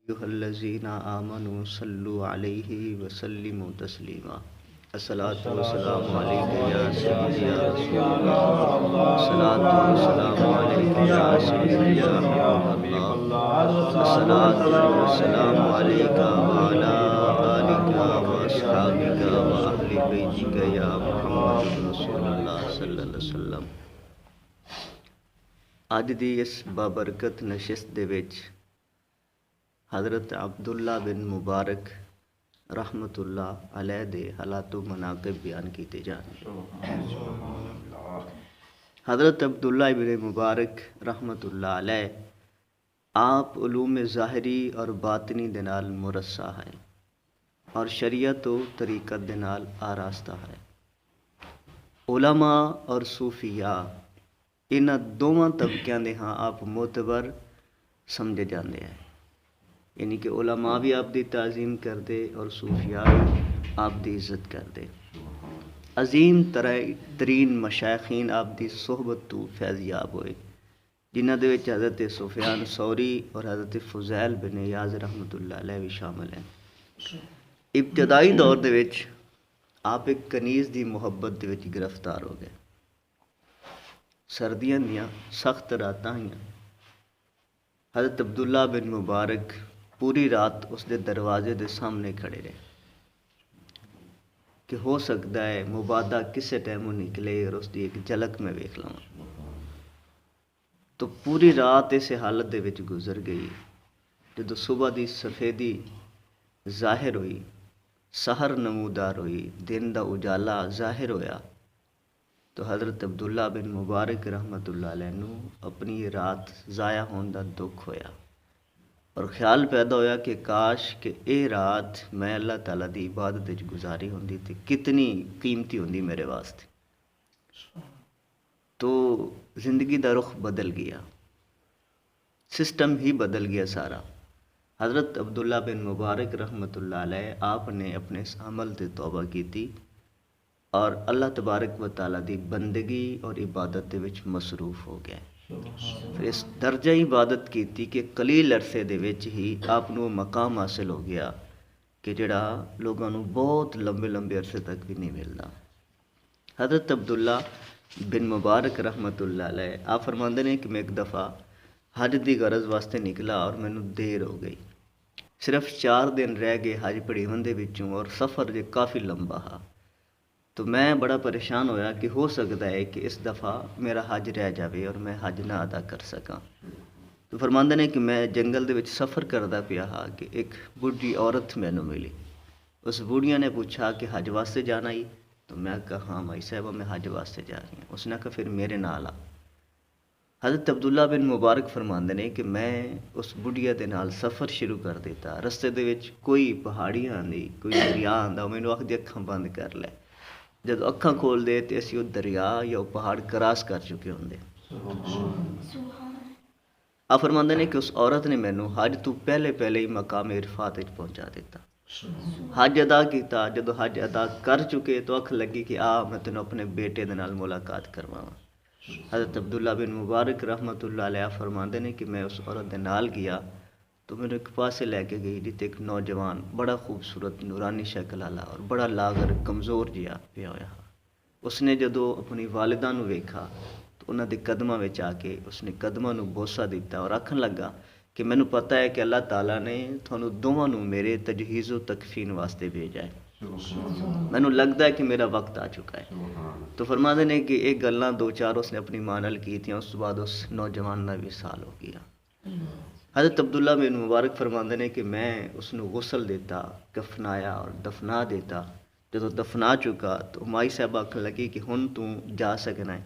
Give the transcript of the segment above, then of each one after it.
أيها الذين آمنوا صلوا عليه وسلموا تسليما. الصلاة والسلام عليك يا سيدي يا رسول الله. الصلاة والسلام عليك يا سيدي يا حبيب الله. الصلاة والسلام عليك وعلى آلك وأصحابك وأهل بيتك يا محمد رسول الله صلی اللہ علیہ وسلم. ਅੱਜ ਦੀ ਇਸ ਬਾਬਰਕਤ ਨਸ਼ست ਦੇ ਵਿੱਚ حضرت عبداللہ بن مبارک رحمۃ اللہ علیہ دے حالات و مناقب بیان کیتے جان. حضرت عبداللہ بن مبارک رحمۃ اللہ علیہ آپ علوم ظاہری اور باطنی دے نال مرصع ہے اور شریعت و طریقت دے نال آراستہ ہے. علماء اور صوفیاء انہاں دوواں طبقیاں دے ہاں آپ معتبر سمجھے جاندے ہیں، یعنی کہ علماء بھی آپ دی تعظیم کردے اور صوفیاء بھی آپ دی عزت کردے. عظیم ترین مشائخین آپ دی صحبت تو فیضیاب ہوئے، جنہ دے وچ حضرت سفیان ثوری اور حضرت فضیل بن عیاض رحمۃ اللہ علیہ بھی شامل ہیں. ابتدائی دور دے وچ آپ ایک کنیز دی محبت دے وچ گرفتار ہو گئے. سردیاں دیاں سخت راتاں ہوئیاں. حضرت عبداللہ بن مبارک پوری رات اس دے دروازے دے سامنے کھڑے رہے کہ ہو سکتا ہے مبادہ کسے ٹائموں نکلے اور اس دی ایک جھلک میں ویکھ لوں. تو پوری رات اس حالت دے وچ گزر گئی. جدو صبح دی سفیدی ظاہر ہوئی، سحر نمودار ہوئی، دن دا اجالا ظاہر ہویا، تو حضرت عبداللہ بن مبارک رحمۃ اللہ علیہ نو اپنی رات ضائع ہون دا دکھ ہویا اور خیال پیدا ہویا کہ کاش کہ اے رات میں اللہ تعالیٰ دی عبادت وچ گزاری ہوندی تے کتنی قیمتی ہوندی میرے واسطے. تو زندگی دا رخ بدل گیا، سسٹم ہی بدل گیا سارا. حضرت عبداللہ بن مبارک رحمۃ اللہ علیہ آپ نے اپنے اس عمل تے توبہ کیتی اور اللہ تبارک و تعالیٰ دی بندگی اور عبادت دے وچ مصروف ہو گئے. پھر اس درجہ عبادت کیتی کہ قلیل عرصے دے وچ ہی آپ نو مقام حاصل ہو گیا کہ جڑا لوگاں نو بہت لمبے لمبے عرصے تک بھی نہیں ملدا. حضرت عبداللہ بن مبارک رحمۃ اللہ علیہ آپ فرماندے نے کہ میں ایک دفعہ حج دی غرض واسطے نکلا اور مینوں دیر ہو گئی. صرف 4 دن رہ گئے حج پڑھیون دے وچوں اور سفر جے کافی لمبا ہا. تو میں بڑا پریشان ہویا کہ ہو سکتا ہے کہ اس دفعہ میرا حج رہ جاوے اور میں حج نہ ادا کر سکاں. تو فرماندے نے کہ میں جنگل دے وچ سفر کردا پیا ہا کہ ایک بڈھی عورت مینوں ملی. اس بوڑھیاں نے پوچھا کہ حج واسطے جانا ہی؟ تو میں کہا ہاں مائی صاحبہ میں حج واسطے جا رہی ہوں. اس نے کہا پھر میرے نال آ. حضرت عبداللہ بن مبارک فرماندے نے کہ میں اس بڑھیا دے نال سفر شروع کر دیتا. رستے دے وچ کوئی پہاڑی آندی، کوئی دریا آندا، مینوں آکھدی اکھاں بند کر لے. جب اکھاں کھول دے تو اسی وہ دریا یا وہ پہاڑ کراس کر چکے ہوندے. آپ فرماندے نے کہ اس عورت نے مینوں حج تو پہلے ہی مقام عرفات وچ پہنچا دیتا. حج ادا کیتا. جدو حج ادا کر چکے تو اکھ لگی کہ میں تینوں اپنے بیٹے دے نال ملاقات کرواواں. حضرت عبداللہ بن مبارک رحمۃ اللہ علیہ فرماندے نے کہ میں اس عورت دے نال گیا تو مینوں ایک پاسے لے کے گئی جتے ایک نوجوان بڑا خوبصورت نورانی شکل والا اور بڑا لاغر کمزور جہا پیا ہوا. اس نے جدو اپنی والدہ نو ویکھا تو انہاں دے قدماں وچ آ کے اس نے قدماں نو بوسہ دیتا اور آکھن لگا کہ مینوں پتہ ہے کہ اللہ تعالیٰ نے تھانوں دوواں نو میرے تجہیز و تکفین واسطے بھیجا ہے. مینوں لگتا ہے کہ میرا وقت آ چکا ہے. تو فرماندے نے کہ ایک گلاں 2-4 اس نے اپنی ماں نال کیتیاں. اس بعد اس نوجوان دا وصال ہو گیا. حضرت عبداللہ بن مبارک فرماندے نے کہ میں اس نو غسل دیتا، کفنایا اور دفنا دیتا. جدو دفنا چکا تو مائی صاحب آکھن لگی کہ ہن تو جا سکنا ہے،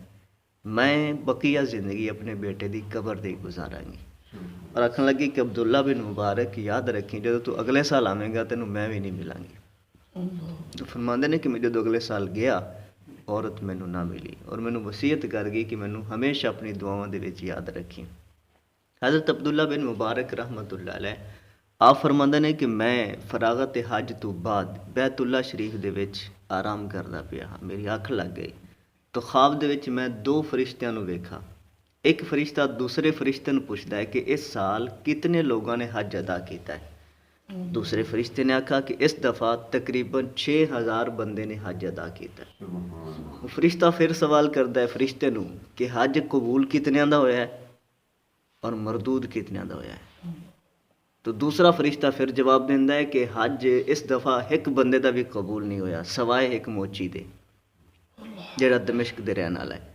میں بقیہ زندگی اپنے بیٹے دی قبر دے گزاراں گی. اور آکھن لگی کہ عبداللہ بن مبارک یاد رکھیں جدو تو اگلے سال آویں گا تینوں میں بھی نہیں ملاں گی. تو فرماندے نے کہ میں جدو اگلے سال گیا عورت مینوں نہ ملی اور مینوں وصیت کر گئی کہ مینوں ہمیشہ اپنی دعاواں دے وچ یاد رکھیں. حضرت عبداللہ بن مبارک رحمۃ اللہ علیہ آپ فرماندے نے کہ میں فراغت حج تو بعد بیت اللہ شریف دے وچ آرام کردا پیا ہاں. میری اکھ لگ گئی تو خواب دے وچ میں 2 فرشتیاں نو ویکھا. ایک فرشتہ دوسرے فرشتے نے پوچھتا ہے کہ اس سال کتنے لوگوں نے حج ادا کیتا ہے. دوسرے فرشتے نے آکھا کہ اس دفعہ تقریباً 6000 بندے نے حج ادا کیتا ہے. وہ فرشتہ پھر سوال کرتا ہے فرشتے نو کہ حج قبول کتنیاں دا ہویا ہے اور مردود کتنیاں دا ہویا ہے. تو دوسرا فرشتہ پھر جواب دینا ہے کہ حج اس دفعہ ایک بندے دا بھی قبول نہیں ہویا سوائے ایک موچی دے جڑا دمشق دے رہن والا ہے.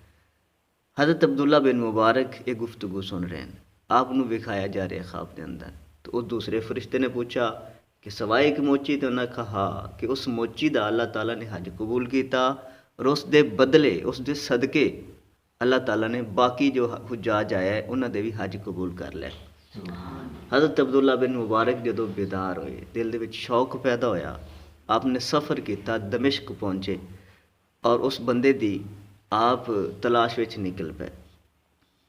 حضرت عبداللہ بن مبارک یہ گفتگو سن رہے ہیں، آپ نو وکھایا جا رہا ہے خواب دے اندر. تو وہ دوسرے فرشتے نے پوچھا کہ سوائے ایک موچی تو انہوں نے کہا کہ اس موچی دا اللہ تعالیٰ نے حج قبول کیتا اور اس دے بدلے اس دے صدقے اللہ تعالیٰ نے باقی جو حجاج آیا ہے انہوں دے بھی حج قبول کر لیا. حضرت عبداللہ بن مبارک جدو بیدار ہوئے دل دے وچ شوق پیدا ہویا، آپ نے سفر کیتا دمشق پہنچے اور اس بندے دی آپ تلاش وچ نکل پے.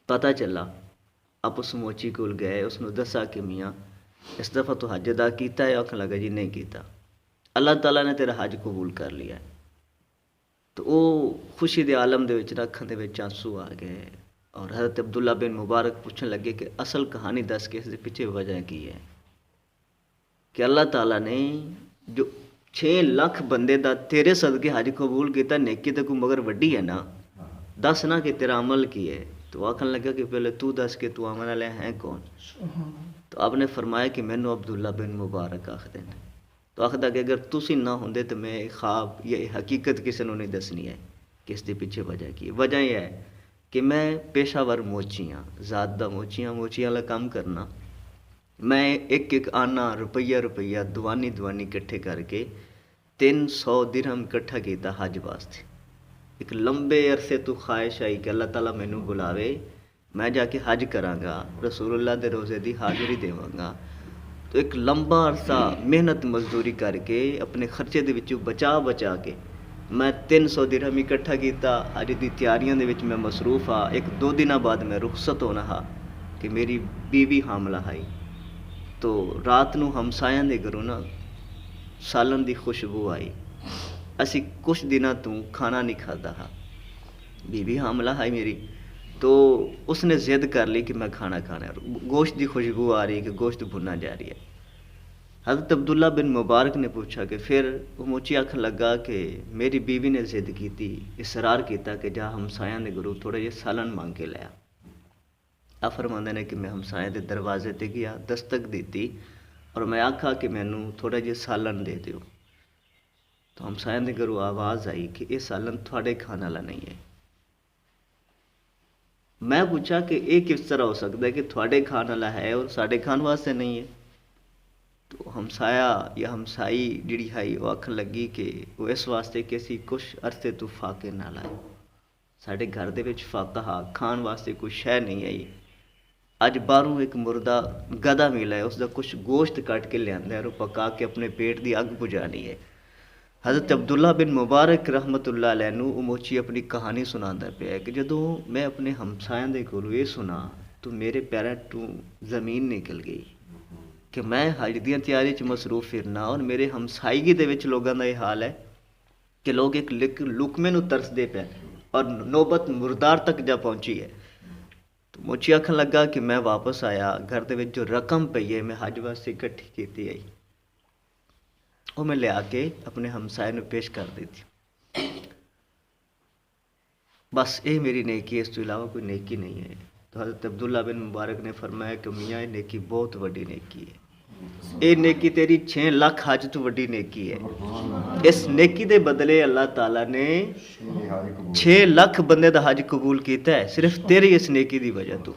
پتہ چلا آپ اس موچی کول گئے، اس نے دسا کہ میاں اس دفعہ تو حج ادا کیتا ہے. آکھن لگا جی نہیں کیتا، اللہ تعالیٰ نے تیرا حج قبول کر لیا ہے. تو وہ خوشی دے عالم دے وچ اکھاں دے وچ آنسو آ گئے اور حضرت عبداللہ بن مبارک پوچھنے لگے کہ اصل کہانی دس کے اس دے پیچھے وجہ کی ہے کہ اللہ تعالیٰ نے جو 6 لاکھ بندے دا تیرے صدقے حج قبول کیتا، نیکی تے کوئی مگر وڈی ہے نا، دس نا کہ تیرا عمل کی ہے. تو آکھن لگا کہ پہلے تو دس کہ تو عمل والے ہیں کون. تو آپ نے فرمایا کہ مینوں عبداللہ بن مبارک آکھدے ہیں. تو آخدا کہ اگر تسی نہ ہوندے تو میں خواب یا حقیقت کسی نے نہیں دسنی ہے کہ اس دے پیچھے وجہ کی. وجہ یہ ہے کہ میں پیشہ ور موچی ہاں، ذات دا موچی والا کام کرنا. میں ایک آنا روپیہ دوانی کٹھے کر کے 300 درہم کٹھا کیتا حج واسطے. ایک لمبے عرصے تو خواہش آئی کہ اللہ تعالیٰ مینوں بلاوے، میں جا کے حج کراں گا، رسول اللہ دے روزے دی حاضری دیواں گا. تو ایک لمبا عرصہ محنت مزدوری کر کے اپنے خرچے دے وچوں بچا کے میں 300 درہم اکٹھا کیتا. حج دی تیاریاں دے وچ میں مصروف ہاں. 1-2 دنوں بعد میں رخصت ہونا ہا کہ میری بیوی حاملہ آئی. تو رات نو ہمسایاں دے گھروں نا سالن دی خوشبو آئی. اسی کچھ دنوں تو کھانا نہیں کھادا ہا، بیوی حاملہ آئی میری. تو اس نے ضد کر لی کہ میں کھانا کھانا ہے. گوشت دی خوشبو آ رہی ہے کہ گوشت بھنا جا رہی ہے. حضرت عبداللہ بن مبارک نے پوچھا کہ پھر وہ موچی آکھن لگا کہ میری بیوی نے ضد کی تھی، اصرار کیتا کہ جا ہمسایاں دے گھروں تھوڑا جہا سالن مانگ کے لیا. آپ فرماندے نے کہ میں ہمسایاں دے دروازے تے گیا، دستک دیتی اور میں آکھا کہ مینوں تھوڑا جہا سالن دے دیو. تو ہمسایاں دے گھروں آواز آئی کہ یہ سالن تھوڑے کھان والا نہیں ہے. میں پوچھا کہ یہ کس طرح ہو سکتا ہے کہ تھوڑے کھان والا ہے اور ساڈے کھان واسطے نہیں ہے. تو ہمسایا یا ہمسائی جڑی ہے وہ آکھن لگی کہ وہ اس واسطے کہ اسی کچھ عرصے تو فاقے نہ لائے، ساڈے گھر دے وچ فاقہ ہا، کھان واسطے کوئی شے نہیں آئی. اج باہروں ایک مردہ گدھا ملا ہے، اس دا کچھ گوشت کٹ کے لیا اور پکا کے اپنے پیٹ دی اگ بجھانی ہے. حضرت عبداللہ بن مبارک رحمت اللہ علیہ نو وہ موچی اپنی کہانی سناندا پیا کہ جدوں میں اپنے ہمسایاں دے کولوں یہ سنا تو میرے پیراں تو زمین نکل گئی کہ میں حج دیاں تیاری چ مصروف پھرنا اور میرے ہمسائیگی دے وچ لوگاں دا یہ حال ہے کہ لوگ ایک لقمے نو ترسدے پے اور نوبت مردار تک جا پہنچی ہے. تو موچی آکھن لگا کہ میں واپس آیا، گھر دے وچ جو رقم پئی ہے میں حج واسطے اکٹھی کیتی آئی وہ میں لیا کے اپنے ہمسائے نو پیش کر دیتی. بس یہ میری نیکی ہے، اس تو علاوہ کوئی نیکی نہیں ہے. تو حضرت عبداللہ بن مبارک نے فرمایا کہ میاں یہ نیکی بہت وڈی نیکی ہے، یہ نیکی تیری 6 لاکھ حج تو وڈی نیکی ہے. اس نیکی دے بدلے اللہ تعالیٰ نے 6 لاکھ بندے دا حج قبول کیتا ہے صرف تیری اس نیکی دی وجہ تو.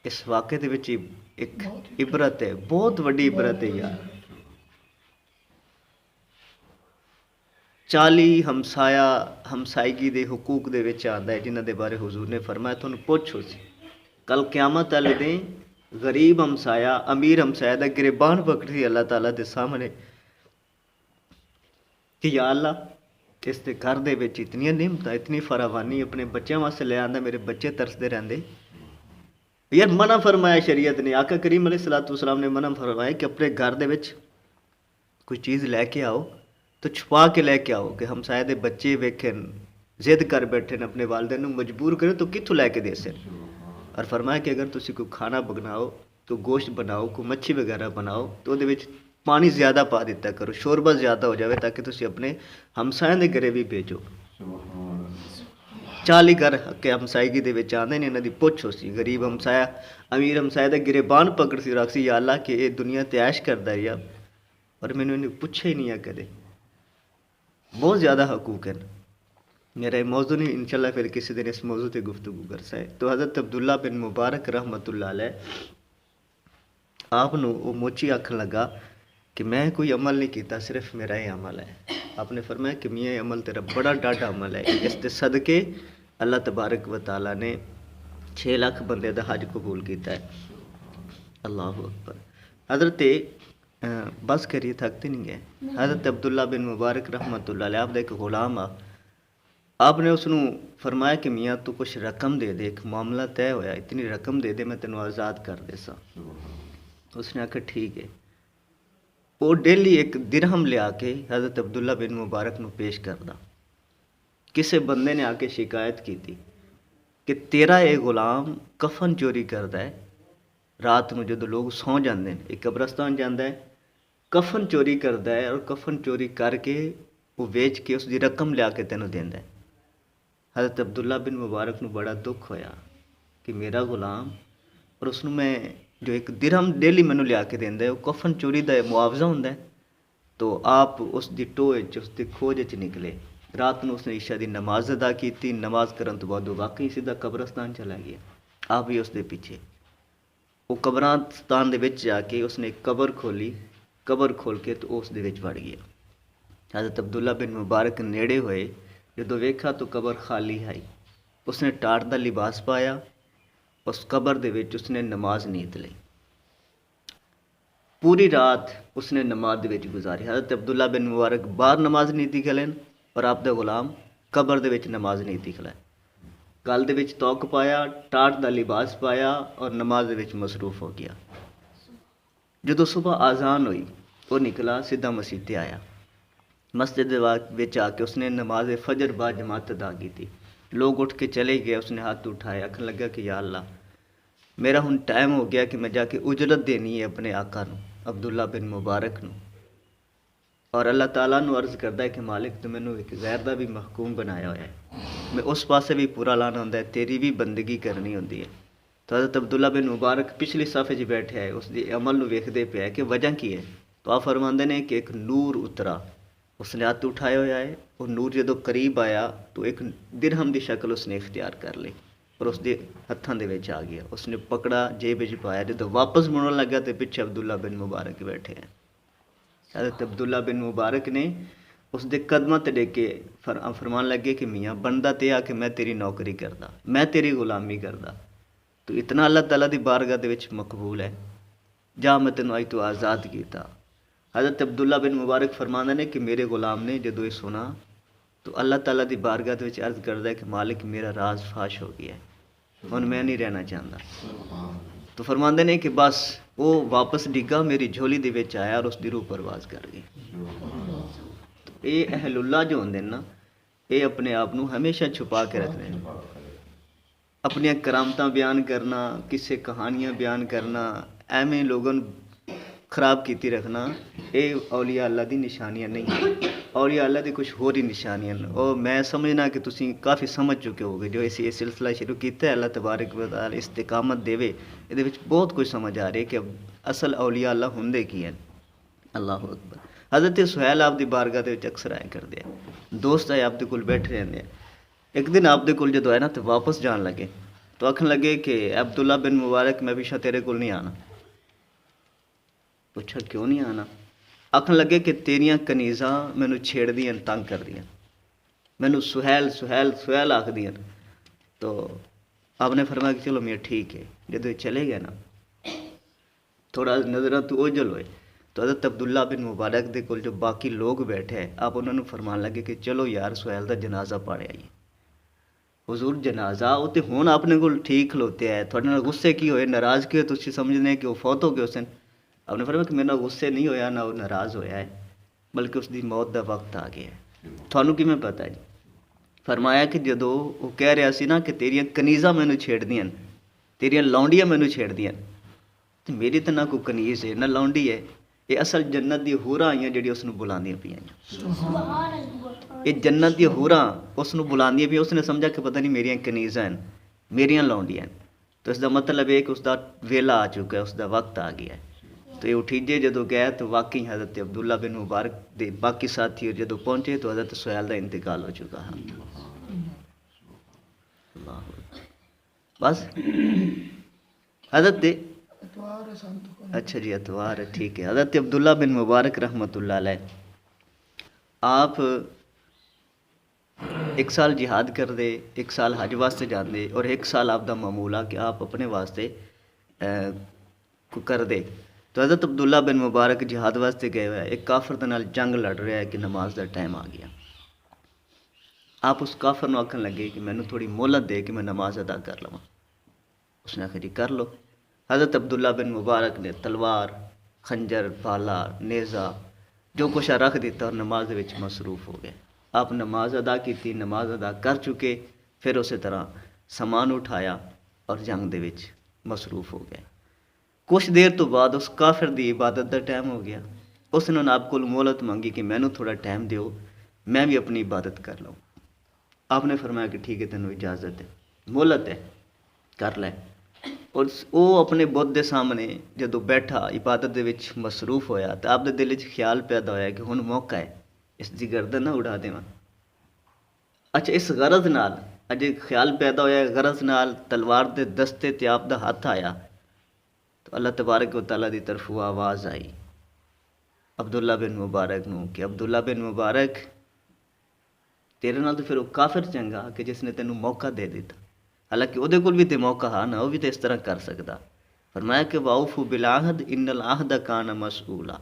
اس واقعے دے وچ ایک عبرت ہے، بہت وڈی عبرت ہے یار. 40 ہمسائیگی دے حقوق دے وچ آندا ہے جنہاں دے بارے حضور نے فرمایا تھانوں پوچھو سی کل قیامت والے دن غریب ہمسایا امیر ہمسایا دا گریبان پکڑی اللہ تعالیٰ دے سامنے کہ یا اللہ اس دے گھر دے وچ اتنی نعمتاں اتنی فراوانی اپنے بچیاں واسطے لے آندا، میرے بچے ترسدے رہندے. یار منع فرمایا شریعت نے، آقا کریم علیہ الصلوۃ والسلام نے منع فرمایا کہ اپنے گھر دے وچ کوئی چیز لے کے آؤ تو چھپا کے لے کے آؤ کہ ہمسایہ دے بچے ویکھن ضد کر بیٹھے نے اپنے والدین نوں مجبور کرے تو کتوں لے کے دے سن. اور فرمایا کہ اگر تسی کوئی کھانا بناؤ تو گوشت بناؤ کوئی مچھی وغیرہ بناؤ تو وہ پانی زیادہ پا دیتا کرو، شوربہ زیادہ ہو جائے تاکہ تسی اپنے ہمسایاں دے گھرے بھی بھیجو. 40 گھر کے ہمسائیگی دے وچ آندے نے، انہاں دی پوچھ ہو سی غریب ہمسایا امیر ہمسایا دے گریبان پکڑ سی رکھ سی، یا اللہ کہ اے دنیا تے عیش کردا رہیا اور مینوں انہیں پوچھا ہی نہیں ہے کدے. بہت زیادہ حقوق ہیں. میرا یہ موضوع نہیں، انشاءاللہ پھر کسی دن اس موضوع تے گفتگو کرسا ہے. تو حضرت عبداللہ بن مبارک رحمۃ اللہ علیہ آپ نو وہ موچی آکھن لگا کہ میں کوئی عمل نہیں کیتا، صرف میرا یہ عمل ہے. آپ نے فرمایا کہ میاں یہ عمل تیرا بڑا ڈاڈا عمل ہے، اس دے صدقے اللہ تبارک و تعالیٰ نے 6 لاکھ بندے دا حج قبول کیتا ہے. اللہ اکبر. حضرت بس کریے تھکتے نہیں گئے. حضرت عبداللہ بن مبارک رحمۃ اللہ علیہ آپ دا ایک غلام آپ نے اس نوں فرمایا کہ میاں تو کچھ رقم دے دے، ایک معاملہ طے ہویا، اتنی رقم دے دے میں تینوں آزاد کر دے سا. اس نے آکھا ٹھیک ہے. وہ ڈیلی ایک درہم لیا کے حضرت عبداللہ بن مبارک نو پیش کردا. کسے بندے نے آ کے شکایت کی تھی کہ تیرا یہ غلام کفن چوری کردا ہے، رات نو جدو لوگ سو جاندے ہیں، ایک قبرستان جاندا ہے، کفن چوری کردا ہے اور کفن چوری کر کے وہ ویچ کے اس دی رقم لیا کے تینوں دیندا ہے. حضرت عبداللہ بن مبارک نو بڑا دکھ ہویا کہ میرا غلام، اور اس نو میں جو ایک درہم ڈیلی مینوں لیا کے دیندا ہے وہ کفن چوری دا معاوضہ ہوندا ہے. تو آپ اس دی ٹوئے اس دی کھوج چ نکلے. رات نو اس نے عشاء دی نماز ادا کیتی. نماز کرن تو بعد وہ واقعی سیدھا قبرستان چلا گیا. آپ بھی اس دے پیچھے. وہ قبرستان دے وچ جا کے اس نے ایک قبر کھولی، قبر کھول کے تو اس دے وچ وڑ گیا. حضرت عبداللہ بن مبارک نیڑے ہوئے، جدو ویکھا تو قبر خالی آئی. اس نے ٹاٹ دا لباس پایا، اس قبر دے وچ اس نے نماز نیت لئی. پوری رات اس نے نماز دے وچ گزاری. حضرت عبداللہ بن مبارک باہر نماز نیتی کھلین اور آپ دا غلام قبر دے وچ نماز نیتی کھلائے. گل دے وچ توک پایا، ٹاٹ دا لباس پایا اور نماز دے وچ مصروف ہو گیا. جدو صبح آزان ہوئی وہ نکلا سیدھا مسجد تے آیا. مسجد وچ آ کے اس نے نماز فجر با جماعت ادا کی تھی. لوگ اٹھ کے چلے گئے. اس نے ہاتھ اٹھائے، آکھن لگا کہ یا اللہ میرا ہن ٹائم ہو گیا کہ میں جا کے اجرت دینی ہے اپنے آقا نو عبداللہ بن مبارک نو. اور اللہ تعالیٰ نو عرض کردا ہے کہ مالک تو مینوں ایک غیر دا بھی محکوم بنایا ہوا ہے، میں اس پاسے بھی پورا لانا ہوندا ہے، تیری بھی بندگی کرنی ہوندی ہے. تو حضرت عبداللہ بن مبارک پچھلی صف وچ بیٹھے ہے، اس دی عمل نو ویکھدے پیا ہے کہ وجہ کی ہے. تو آپ فرماندے نے کہ ایک نور اترا. اس نے ہاتھ اٹھایا ہوا ہے، وہ نور جدو قریب آیا تو ایک درہم دی شکل اس نے اختیار کر لی اور اس دے ہتھاں دے وچ آ گیا. اس نے پکڑا، جیب وچ پایا. جدو واپس مڑن لگا تو پیچھے عبداللہ بن مبارک بیٹھے ہیں. حضرت عبداللہ بن مبارک نے اس دے قدماں تے ڈگ کے فرمان لگے کہ میاں بندا تے آ کہ میں تیری نوکری کردا، میں تیری غلامی کردا، تو اتنا اللہ تعالیٰ دی بارگاہ دے وچ مقبول ہے، جا میں تینوں اج تو آزاد کیتا. حضرت عبداللہ بن مبارک فرماندے نے کہ میرے غلام نے جدو یہ سنا تو اللہ تعالیٰ دی بارگاہ دے وچ عرض کردا ہے کہ مالک میرا راز فاش ہو گیا ہے، ہن میں نہیں رہنا چاہتا. تو فرماندے نے کہ بس وہ واپس ڈگا، میری جھولی دے وچ آیا اور اس دی روح پرواز کر گئی. تو اے اہل اللہ جو ہوندے نا، اے اپنے آپ نو ہمیشہ چھپا کے رکھتے ہیں. اپنی کرامتاں بیان کرنا، کسے کہانیاں بیان کرنا، ایویں لوگوں خراب کیتی رکھنا، اے اولیاء اللہ دی نشانیاں نہیں ہیں. اولیاء اللہ دی کچھ ہور ہی نشانیاں ہیں. اور میں سمجھنا کہ تسی کافی سمجھ چکے ہوگے جو اسی یہ سلسلہ شروع کیتا ہے. اللہ تبارک و تعالی استقامت دے. یہ بہت کچھ سمجھ آ رہی ہے کہ اصل اولیاء اللہ ہوندے کی ہیں. اللہ اکبر. حضرت سہیل آپ دی بارگاہ دے وچ اکثر آیا کردے ہیں. دوست آئے آپ دے کول بیٹھے رہندے ہیں. ایک دن آپ دے کول جدو آئے نا تو واپس جان لگے تو آکھن لگے کہ عبداللہ بن مبارک میں بھی تیرے کول نہیں آنا. پوچھا کیوں نہیں آنا؟ آکھن لگے کہ تیریاں کنیزاں مینوں چھیڑ دیاں، تنگ کر دیاں، مینوں سہیل سہیل سہیل آکھ دیاں. تو آپ نے فرمایا کہ چلو میاں ٹھیک ہے. جدو یہ چلے گئے نا تھوڑا نظرہ تو اوجل ہوئے تو حضرت عبداللہ بن مبارک دے کول جو باقی لوگ بیٹھے ہیں آپ انہوں نے فرمان لگے کہ چلو یار سہیل دا جنازہ پڑھ آئیے. حضور جنازہ وہ تو ہون اپنے کول ٹھیک کھلوتے ہیں، تھوڑے نال غصے کی ہوئے، ناراض کی ہوئے، تسی سمجھنے کہ وہ فوت ہو گئے حسین. آپ نے فرمایا کہ میرا غصے نہیں ہویا نہ وہ ناراض ہویا ہے، بلکہ اس دی موت دا وقت آ گیا ہے. تھانوں کی میں پتہ ہے فرمایا کہ ਜਦੋਂ ਉਹ ਕਹਿ ਰਿਹਾ ਸੀ ਨਾ ਕਿ ਤੇਰੀਆਂ ਕਨੀਜ਼ਾਂ ਮੈਨੂੰ ਛੇੜਦੀਆਂ ਨੇ, ਤੇਰੀਆਂ ਲੌਂਡੀਆਂ ਮੈਨੂੰ ਛੇੜਦੀਆਂ ਨੇ, ਤੇ ਮੇਰੀ ਤਾਂ ਨਾ ਕੋਈ ਕਨੀਜ਼ ਹੈ ਨਾ ਲੌਂਡੀ ਹੈ। ਇਹ ਅਸਲ ਜੰਨਤ ਦੀ ਹੂਰਾਂ ਆਈਆਂ ਜਿਹੜੀ ਉਸ ਨੂੰ ਬੁਲਾਉਂਦੀਆਂ ਪਈਆਂ। ਇਹ ਜੰਨਤ ਦੀਆਂ ਹੂਰਾਂ ਉਸ ਨੂੰ ਬੁਲਾਉਂਦੀਆਂ ਪਈਆਂ। ਉਸਨੇ ਸਮਝਿਆ ਕਿ ਪਤਾ ਨਹੀਂ ਮੇਰੀਆਂ ਕਨੀਜ਼ਾਂ ਹਨ, ਮੇਰੀਆਂ ਲੌਂਡੀਆਂ ਹਨ। تو اس کا مطلب ہے کہ اس کا ویلا آ چکا ہے، اس کا وقت آ گیا ہے۔ تو یہ اٹھیجے جدو گئے تو واقعی حضرت عبداللہ بن مبارک دے باقی ساتھی جدو پہنچے تو حضرت سہیل کا انتقال ہو چکا ہے۔ بس حضرت اچھا جی اتوار ہے، ٹھیک ہے۔ حضرت عبداللہ بن مبارک رحمۃ اللہ علیہ آپ ایک سال جہاد کر دے، ایک سال حج واسطے جاندے، اور ایک سال آپ دا معمول آ کہ آپ اپنے واسطے کر دے۔ تو حضرت عبداللہ بن مبارک جہاد واسطے گئے ہوئے، ایک کافر دے نال جنگ لڑ رہا ہے کہ نماز دا ٹائم آ گیا۔ آپ اس کافر نو آکھن لگے کہ مینوں تھوڑی مہلت دے کہ میں نماز ادا کر لواں۔ اس نے آخر جی کر لو۔ حضرت عبداللہ بن مبارک نے تلوار، خنجر، بھالا، نیزہ جو کچھ رکھ دیتا اور نماز دے وچ مصروف ہو گئے۔ آپ نماز ادا کی تھی، نماز ادا کر چکے، پھر اسی طرح سامان اٹھایا اور جنگ دے وچ مصروف ہو گئے۔ کچھ دیر تو بعد اس کافر دی عبادت دا ٹائم ہو گیا۔ اس نے آپ کو مہلت مانگی کہ مینوں تھوڑا ٹائم دیو، میں بھی اپنی عبادت کر لوں۔ آپ نے فرمایا کہ ٹھیک ہے، تینوں اجازت ہے، مہلت ہے، کر لے۔ اور وہ اپنے بت دے سامنے جدو بیٹھا عبادت دے وچ مصروف ہویا تو آپ دے دل وچ خیال پیدا ہویا کہ ہن موقع ہے، اس دی گردن نہ اڑا دیواں۔ اچھا اس غرض نال اجے خیال پیدا ہویا، غرض نال تلوار دے دستے تے آپ دا ہاتھ آیا تو اللہ تبارک و تعالیٰ دی طرف وہ آواز آئی عبداللہ بن مبارک نو کہ عبداللہ بن مبارک تیرے نال تو پھر وہ کافر چنگا کہ جس نے تینوں موقع دے دیتا، حالانکہ وہ کول بھی تے موقع ہا نا، وہ بھی تو اس طرح کر سکتا۔ فرمایا کہ واؤفوا بالعہد ان العہد کان مسئولا،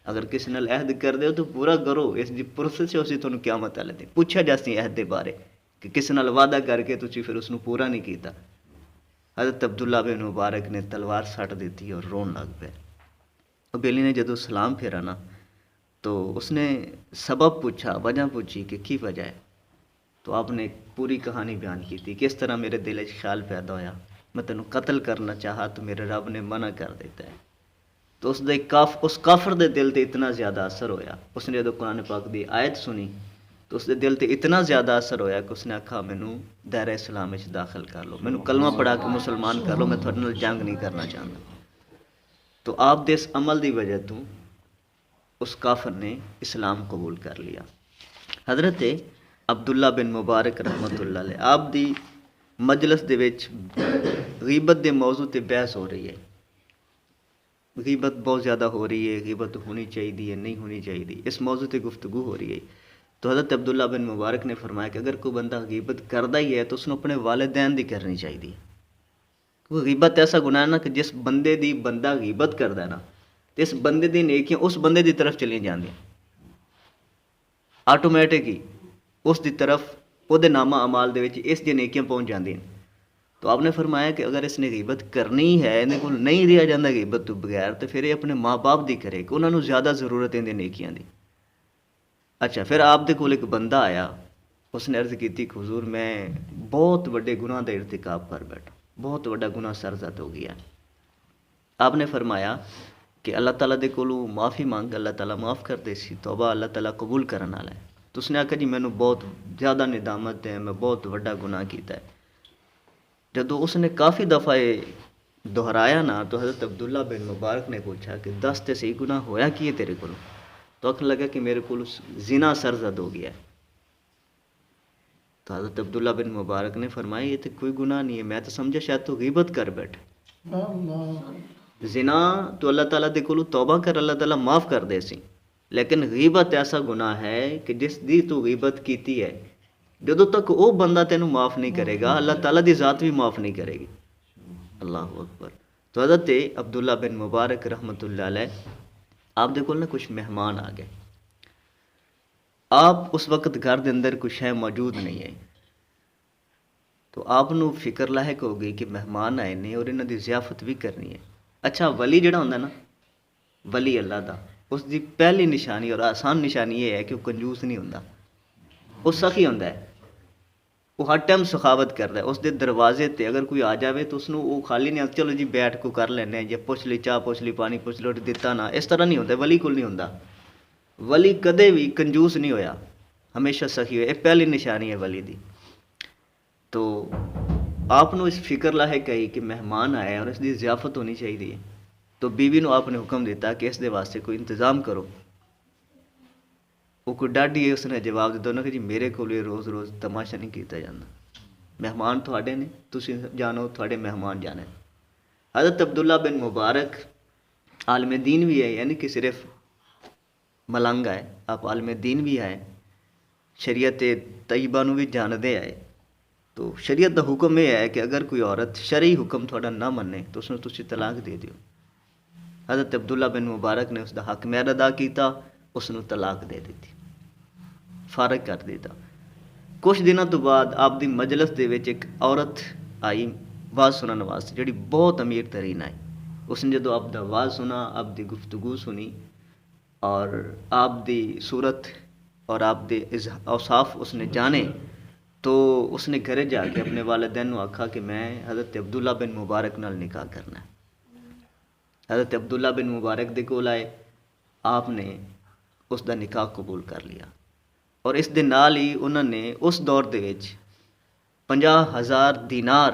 اگر کسی نال عہد کر دے تو پورا کرو، اس دی پروسیس ہے، اسی تھانوں قیامت والے دن پوچھا جاسی عہد دے بارے کہ کسی نال وعدہ کر کے تسی پھر اس نوں پورا نہیں کیتا۔ حضرت عبداللہ بن مبارک نے تلوار سٹ دیتی اور رون لگ پے۔ وہ بیلی نے جدو سلام پھیرا نا تو اس نے سبب پوچھا، وجہ پوچھی کہ کی وجہ ہے، تو آپ نے پوری کہانی بیان کی تھی، کس طرح میرے دل وچ خیال پیدا ہویا، میں تینوں قتل کرنا چاہا تو میرے رب نے منع کر دیتا ہے۔ تو اس کافر دے دل تے اتنا زیادہ اثر ہویا، اس نے جدو قرآن پاک دی آیت سنی تو اس دے دل تے اتنا زیادہ اثر ہویا کہ اس نے آکھا مینوں دائرہ اسلام وچ داخل کر لو، مینوں کلمہ پڑھا کے مسلمان کر لو، میں تھوڑے نال جنگ نہیں کرنا چاہتا۔ تو آپ دے اس عمل دی وجہ تو اس کافر نے اسلام قبول کر لیا۔ حضرت عبداللہ بن مبارک رحمۃ اللہ علیہ آپ دی مجلس دے وچ غیبت دے موضوع تے بحث ہو رہی ہے، غیبت بہت زیادہ ہو رہی ہے، غیبت ہونی چاہیے نہیں ہونی چاہیے، اس موضوع تے گفتگو ہو رہی ہے۔ تو حضرت عبداللہ بن مبارک نے فرمایا کہ اگر کوئی بندہ غیبت کردا ہی ہے تو اس نے اپنے والدین دی کرنی چاہیے۔ وہ غیبت ایسا گناہ ہے نا کہ جس بندے دی بندہ غیبت کردا ہے نا تو اس بندے دی نیکیاں اس بندے دی طرف چلی جاندیاں آٹومیٹک ہی، اس دی طرف وہ دے نامہ اعمال دے وچ اس دی نیکیاں پہنچ جاندیاں۔ تو آپ نے فرمایا کہ اگر اس نے غیبت کرنی ہے، انہیں کو نہیں رہا جاندہ غیبت تو بغیر، تو پھر یہ اپنے ماں باپ دی کرے کہ انہوں نے زیادہ ضرورت ہے نیکیاں دی۔ اچھا پھر آپ دے کول ایک بندہ آیا، اس نے عرض کی تھی کہ حضور میں بہت بڑے گناہ دا ارتکاب کر بیٹھا، بہت بڑا گناہ سرزد ہو گیا۔ آپ نے فرمایا کہ اللہ تعالیٰ دے کولو معافی مانگ، اللہ تعالیٰ معاف کر دے سی، توبہ اللہ تعالیٰ قبول کرن والا ہے۔ تو اس نے آکھا جی مینوں بہت زیادہ ندامت ہے، میں بہت بڑا گناہ کیتا ہے۔ جدو اس نے کافی دفعہ دہرایا نا تو حضرت عبداللہ بن مبارک نے پوچھا کہ دس تے صحیح گناہ ہویا کی ہے تیرے کولو؟ تو آکھنے لگا کہ میرے کولو زنا سرزد ہو گیا ہے۔ تو حضرت عبداللہ بن مبارک نے فرمایا یہ تو کوئی گناہ نہیں ہے، میں تو سمجھا شاید تو غیبت کر بیٹھے۔ زنا تو اللہ تعالیٰ دے کولو توبہ کر، اللہ تعالیٰ معاف کر دے سی، لیکن غیبت ایسا گناہ ہے کہ جس دی تو غیبت کیتی ہے جدو تک وہ بندہ تینوں معاف نہیں کرے گا اللہ تعالیٰ دی ذات بھی معاف نہیں کرے گی۔ اللہ اکبر۔ تو حضرت عبداللہ بن مبارک رحمۃ اللہ علیہ آپ دے کول نا کچھ مہمان آ گئے، آپ اس وقت گھر دے اندر کچھ ہے موجود نہیں ہے، تو آپ نو فکر لاحق ہو گئی کہ مہمان آئے نے اور انہاں دی ضیافت بھی کرنی ہے۔ اچھا ولی جڑا ہوندا نا، ولی اللہ دا، اس دی پہلی نشانی اور آسان نشانی یہ ہے کہ وہ کنجوس نہیں ہوندا، وہ سخی ہوندا ہے۔ وہ ہر ٹائم سخاوت کرتا ہے. اس دے دروازے تے اگر کوئی آ جاوے تو اس وہ خالی نہیں آتا چلو جی بیٹھ کو کر لینے جی پوچھ لی چاہ پوچھ لی پانی پوچھ لو دیتا نہ. اس طرح نہیں ہوتا ولی کول نہیں ہوتا. ولی کدے بھی کنجوس نہیں ہویا, ہمیشہ سخی ہویا. یہ پہلی نشانی ہے ولی دی. تو آپ نو اس فکر لاحق آئی کہ مہمان آئے اور اس دی ضیافت ہونی چاہیے, تو بیوی نو آپ نے حکم دیتا کہ اس دے واسطے کوئی انتظام کرو. وہ کوئی ڈاڈی ہے, اس نے جواب دیتا نا کہ جی میرے کو روز روز تماشا نہیں کیتا جاتا, مہمان تھوڑے نے تسی جانو تھوڑے مہمان جانے. حضرت عبداللہ بن مبارک عالم دین بھی ہے, یعنی کہ صرف ملنگ ہے, آپ عالم دین بھی آئے, شریعت طیبہ نو بھی جاندے آئے. تو شریعت دا حکم یہ ہے کہ اگر کوئی عورت شرعی حکم تھوڑا نہ منے تو اس نے تسی طلاق دے دیو. حضرت عبداللہ بن مبارک نے اس دا حق مہر ادا کیتا, اس نے طلاق دے دیتی, فارغ کر دیتا. کچھ دنوں تو بعد آپ دی مجلس دے وچ ایک عورت آئی واز سنن واسطے, جڑی بہت امیر ترین آئی. اس نے جدو آپ دا واز سنا, آپ دی گفتگو سنی اور آپ دی صورت اور آپ دے اوصاف اس نے جانے, تو اس نے گھرے جا کے اپنے والدین نو آکھا کہ میں حضرت عبداللہ بن مبارک نال نکاح کرنا ہے. حضرت عبداللہ بن مبارک دے کول آئے, آپ نے اس دا نکاح قبول کر لیا. اور اس دے نال ہی انہوں نے اس دور دے وچ 50,000 دینار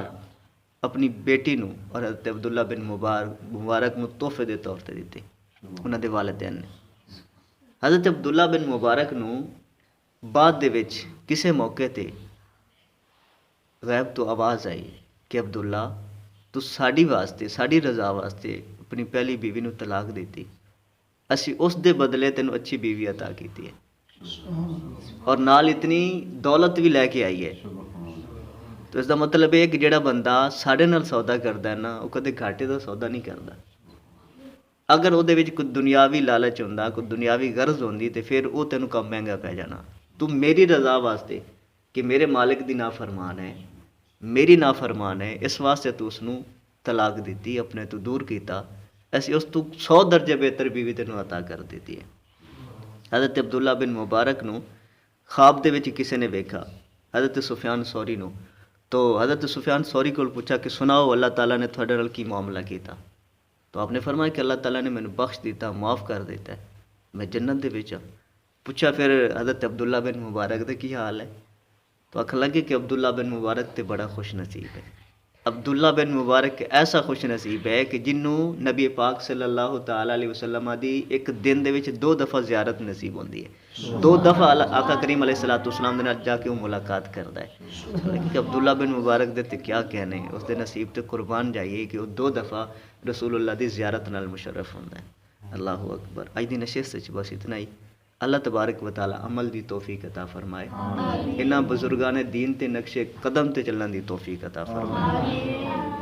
اپنی بیٹی نو اور حضرت عبداللہ بن مبارک نو تحفے دے طور تے دیتے انہوں دے والدین نے. حضرت عبداللہ بن مبارک نو بعد دے وچ کسے موقع تے غیب تو آواز آئی کہ عبداللہ تو ساڑی واسطے ساڑی رضا واسطے اپنی پہلی بیوی نو طلاق دیتی, اسی اس دے بدلے تینوں اچھی بیوی عطا کیتی ہے اور نال اتنی دولت بھی لے کے آئی ہے. تو اس دا مطلب ہے کہ جڑا بندہ ساڑے نال سودا کردا ہے نا, وہ کدے گھاٹے دا سودا نہیں کردا. اگر وہ دے وچ کوئی دنیاوی لالچ ہوندا, کوئی دنیاوی غرض ہوندی, تے پھر وہ تینوں کم مہنگا پہ جانا. تو میری رضا واسطے کہ میرے مالک دی نافرمان ہے, میری نافرمان ہے, اس واسطے تو اس نو طلاق دیتی, اپنے تو دور کیتا, ایسی اس تو 100 درجے بہتر بیوی تینوں عطا کر دیتی ہے. حضرت عبداللہ بن مبارک نو خواب دے وچ کسے نے ویکھا حضرت سفیان ثوری نو. تو حضرت سفیان ثوری کو پوچھا کہ سناؤ اللہ تعالیٰ نے تھوڑے نال کی معاملہ کیتا. تو آپ نے فرمایا کہ اللہ تعالیٰ نے مینوں بخش دیتا, معاف کر دیتا ہے, میں جنت دے وچ ہاں. پوچھا پھر حضرت عبداللہ بن مبارک دے کی حال ہے؟ تو آکھن لگے کہ عبداللہ بن مبارک تے بڑا خوش نصیب ہے. عبداللہ بن مبارک ایسا خوش نصیب ہے کہ جنوں نبی پاک صلی اللہ تعالیٰ علیہ وسلم دی ایک دن دے وچ 2 دفعہ زیارت نصیب ہوندی ہے. 2 دفعہ آقا کریم علیہ السلام دے نال جا کے وہ ملاقات کردا ہے. کہ عبداللہ بن مبارک دے تے کیا کہنے, اس دے نصیب تے قربان جائیے کہ وہ 2 دفعہ رسول اللہ دی زیارت نال مشرف ہوندا ہے. اللہ اکبر. اج دی نشست وچ بس اتنا ہی. اللہ تبارک و تعالی عمل دی توفیق عطا فرمائے, انہاں بزرگان دین تے نقش قدم تے چلن دی توفیق عطا فرمائے.